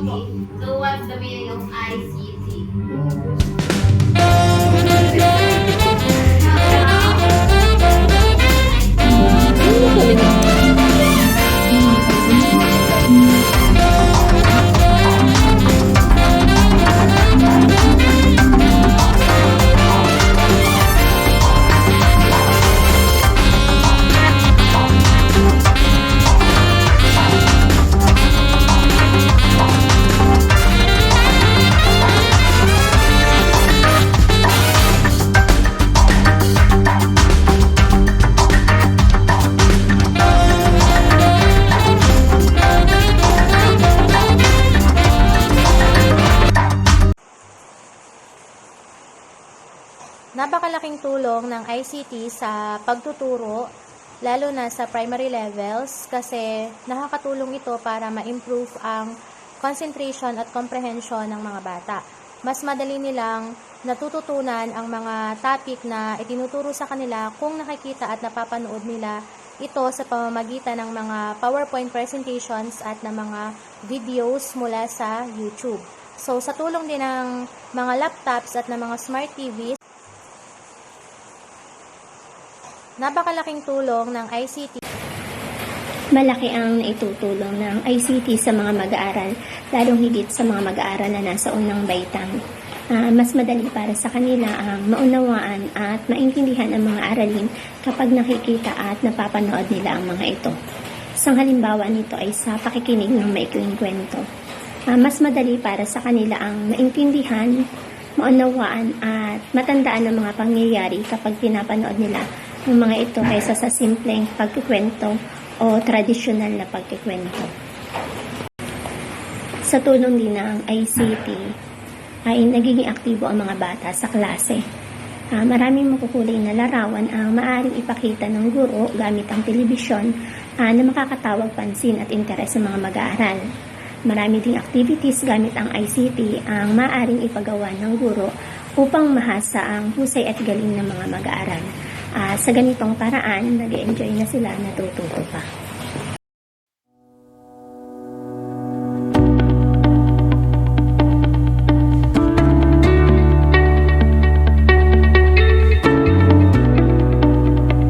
So what's the meaning of ICT? Napakalaking tulong ng ICT sa pagtuturo, lalo na sa primary levels, kasi nakakatulong ito para ma-improve ang concentration at comprehension ng mga bata. Mas madali nilang natututunan ang mga topic na itinuturo sa kanila kung nakikita at napapanood nila ito sa pamamagitan ng mga PowerPoint presentations at ng mga videos mula sa YouTube. So, sa tulong din ng mga laptops at ng mga smart TVs, napakalaking tulong ng ICT. Malaki ang naitutulong ng ICT sa mga mag-aaral, lalong higit sa mga mag-aaral na nasa unang baitang. Mas madali para sa kanila ang maunawaan at maintindihan ang mga aralin kapag nakikita at napapanood nila ang mga ito. Isang halimbawa nito ay sa pakikinig ng maikling kwento. Mas madali para sa kanila ang maintindihan, maunawaan at matandaan ang mga pangyayari kapag pinapanood nila ang mga ito kaysa sa simpleng pagkikwento o tradisyonal na pagkikwento. Sa tulong din ng ICT ay nagiging aktibo ang mga bata sa klase. Maraming makukulay na larawan ang maaaring ipakita ng guro gamit ang telebisyon na makakatawag pansin at interes sa mga mag-aaral. Marami ding activities gamit ang ICT ang maaaring ipagawa ng guro upang mahasa ang husay at galing ng mga mag-aaral. Sa ganitong paraan, nag-enjoy na sila, natututo pa.